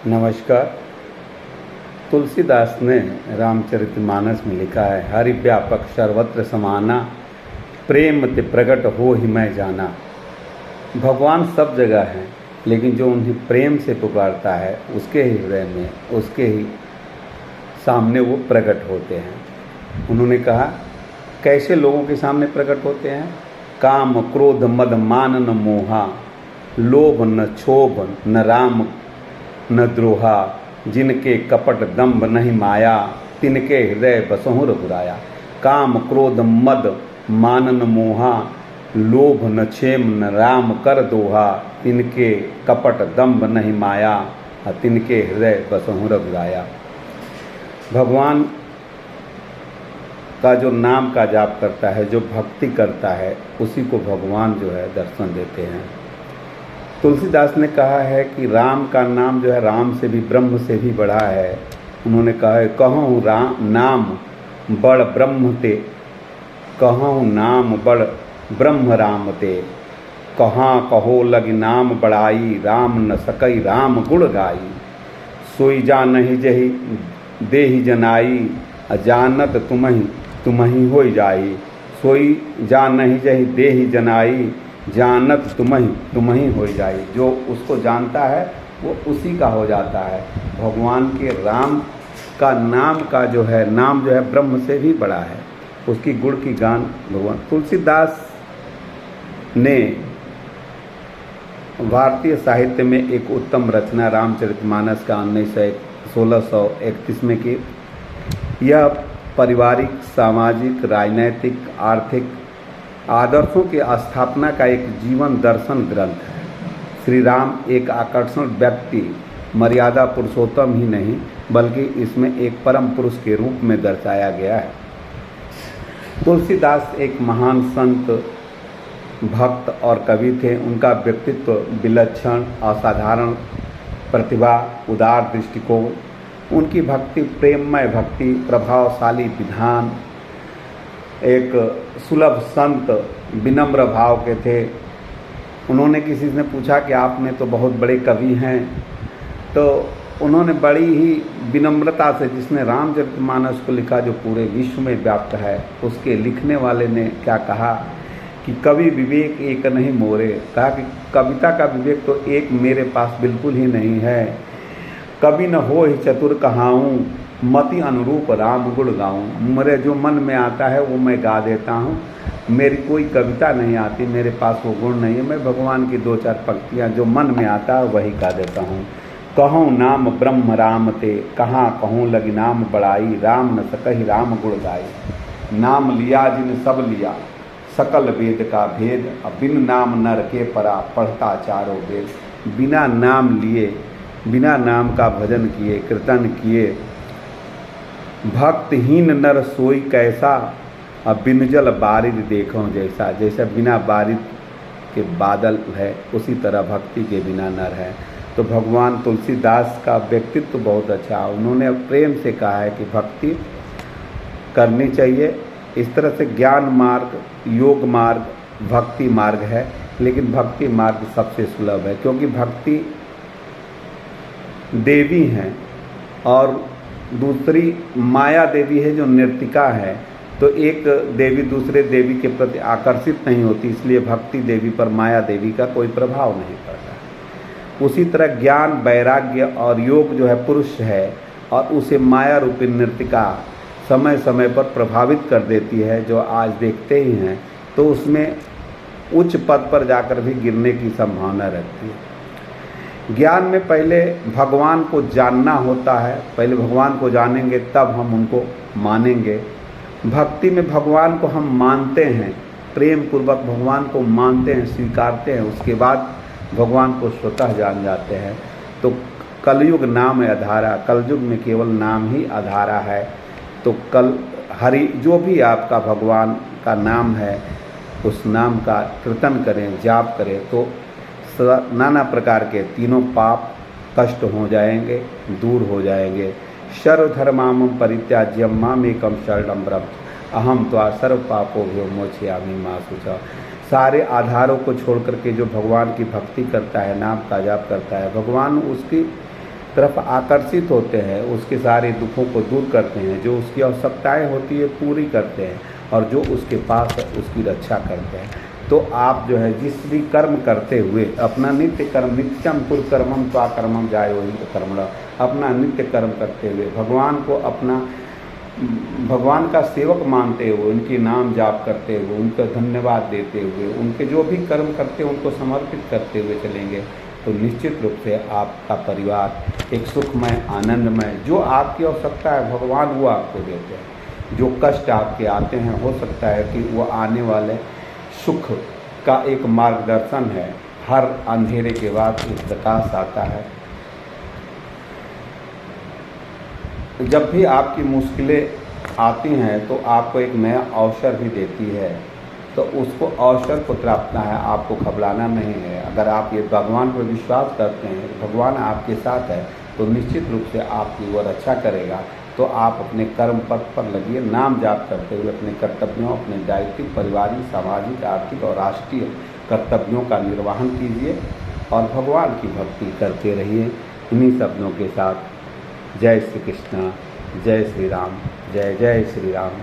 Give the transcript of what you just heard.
नमस्कार। तुलसीदास ने रामचरितमानस में लिखा है, हरि व्यापक सर्वत्र समाना, प्रेम ते प्रगट हो ही मैं जाना। भगवान सब जगह हैं, लेकिन जो उन्हें प्रेम से पुकारता है उसके ही हृदय में, उसके ही सामने वो प्रकट होते हैं। उन्होंने कहा, कैसे लोगों के सामने प्रकट होते हैं? काम क्रोध मद मान न मोहा, लोभ न क्षोभ न राम न द्रोहा, जिनके कपट दंभ नहीं माया, तिनके हृदय बसहु रघुराया। काम क्रोध मद मान न मोहा, लोभ न क्षेम न राम कर दोहा, तिनके कपट दंभ नहीं माया, तिनके हृदय बसहु रघुराया। भगवान का जो नाम का जाप करता है, जो भक्ति करता है, उसी को भगवान जो है दर्शन देते हैं। तुलसीदास ने कहा है कि राम का नाम जो है राम से भी, ब्रह्म से भी बड़ा है। उन्होंने कहा है, कहूँ राम नाम बड़ ब्रह्म ते, कहूँ नाम बड़ ब्रह्म राम ते, कहाँ कहो लग नाम बड़ाई, राम न सकई राम गुण गाई। सोई जा नहीं जही देहि जनाई, अजानत तुम्हि होई जाई। सोई जा नहीं जही देहि जनाई, जानत तुम्हि हो जाए। जो उसको जानता है वो उसी का हो जाता है। भगवान के राम का नाम का जो है, नाम जो है ब्रह्म से भी बड़ा है। उसकी गुण की गान भगवान तुलसीदास ने भारतीय साहित्य में एक उत्तम रचना रामचरितमानस का 1631 में की। यह पारिवारिक, सामाजिक, राजनैतिक, आर्थिक आदर्शों की स्थापना का एक जीवन दर्शन ग्रंथ है। श्री राम एक आकर्षण व्यक्ति, मर्यादा पुरुषोत्तम ही नहीं, बल्कि इसमें एक परम पुरुष के रूप में दर्शाया गया है। तुलसीदास एक महान संत, भक्त और कवि थे। उनका व्यक्तित्व विलक्षण, असाधारण प्रतिभा, उदार दृष्टिकोण, उनकी भक्ति प्रेममय भक्ति, प्रभावशाली विधान, एक सुलभ संत, विनम्र भाव के थे। उन्होंने किसी ने पूछा कि आपने तो बहुत बड़े कवि हैं, तो उन्होंने बड़ी ही विनम्रता से, जिसने रामचरितमानस को लिखा जो पूरे विश्व में व्याप्त है, उसके लिखने वाले ने क्या कहा कि कवि विवेक एक नहीं मोरे। कहा कि कविता का विवेक तो एक मेरे पास बिल्कुल ही नहीं है। कवि न हो ही चतुर कहाऊँ, मति अनुरूप राम गुण गाऊँ। मेरे जो मन में आता है वो मैं गा देता हूँ। मेरी कोई कविता नहीं आती, मेरे पास वो गुण नहीं है। मैं भगवान की 2-4 पंक्तियाँ जो मन में आता है वही गा देता हूँ। कहूँ नाम ब्रह्म राम ते, कहाँ कहूँ लगी नाम बड़ाई, राम न सकहि राम गुण गाई। नाम लिया जिन सब लिया, सकल वेद का भेद, बिन नाम नर के परा, पढ़ता चारों वेद। बिना नाम लिए, बिना नाम का भजन किए, कीर्तन किए, भक्तहीन नर सोई कैसा, अब बिन जल बारिद देखो जैसा। जैसा बिना बारिद के बादल है, उसी तरह भक्ति के बिना नर है। तो भगवान तुलसीदास का व्यक्तित्व बहुत अच्छा। उन्होंने प्रेम से कहा है कि भक्ति करनी चाहिए। इस तरह से ज्ञान मार्ग, योग मार्ग, भक्ति मार्ग है, लेकिन भक्ति मार्ग सबसे सुलभ है, क्योंकि भक्ति देवी हैं और दूसरी माया देवी है जो नर्तिका है। तो एक देवी दूसरे देवी के प्रति आकर्षित नहीं होती, इसलिए भक्ति देवी पर माया देवी का कोई प्रभाव नहीं पड़ता। उसी तरह ज्ञान, वैराग्य और योग जो है पुरुष है, और उसे माया रूपी नर्तिका समय समय पर प्रभावित कर देती है, जो आज देखते ही हैं। तो उसमें उच्च पद पर जाकर भी गिरने की संभावना रहती है। ज्ञान में पहले भगवान को जानना होता है, पहले भगवान को जानेंगे तब हम उनको मानेंगे। भक्ति में भगवान को हम मानते हैं, प्रेम पूर्वक भगवान को मानते हैं, स्वीकारते हैं, उसके बाद भगवान को स्वतः जान जाते हैं। तो कलयुग नाम आधारा, कलयुग में केवल नाम ही आधारा है। तो हरि जो भी आपका भगवान का नाम है, उस नाम का कीर्तन करें, जाप करें, तो नाना प्रकार के तीनों पाप कष्ट हो जाएंगे, दूर हो जाएंगे। सर्वधर्माम परित्याज्यम मामेकम शरणं व्रज, अहम त्वा सर्व पापोभ्यो मोक्षयामि मा शुचः। सारे आधारों को छोड़ करके जो भगवान की भक्ति करता है, नाम का जाप करता है, भगवान उसकी तरफ आकर्षित होते हैं, उसके सारे दुखों को दूर करते हैं, जो उसकी आवश्यकताएं होती है पूरी करते हैं, और जो उसके पास है उसकी रक्षा करते हैं। तो आप जो है जिस भी कर्म करते हुए अपना नित्य कर्म, नित्यम कुरु कर्मम त्वाकर्मम जायो हि कर्मणः, अपना नित्य कर्म करते हुए भगवान को अपना भगवान का सेवक मानते हुए, उनके नाम जाप करते हुए, उनको धन्यवाद देते हुए, उनके जो भी कर्म करते हैं उनको समर्पित करते हुए चलेंगे, तो निश्चित रूप से आपका परिवार एक सुखमय, आनंदमय, जो आपकी आवश्यकता है भगवान वो आपको देते हैं। जो कष्ट आपके आते हैं, हो सकता है कि वो आने वाले सुख का एक मार्गदर्शन है। हर अंधेरे के बाद एक प्रकाश आता है। जब भी आपकी मुश्किलें आती हैं तो आपको एक नया अवसर भी देती है, तो उसको अवसर को प्राप्त है, आपको घबराना नहीं है। अगर आप ये भगवान पर विश्वास करते हैं, भगवान आपके साथ है, तो निश्चित रूप से आपकी वो रक्षा करेगा। तो आप अपने कर्म पथ पर लगिए, नाम जाप करते हुए अपने कर्तव्यों, अपने दायित्व, पारिवारिक, सामाजिक, आर्थिक और राष्ट्रीय कर्तव्यों का निर्वहन कीजिए और भगवान की भक्ति करते रहिए। इन्हीं शब्दों के साथ जय श्री कृष्ण, जय श्री राम, जय जय श्री राम।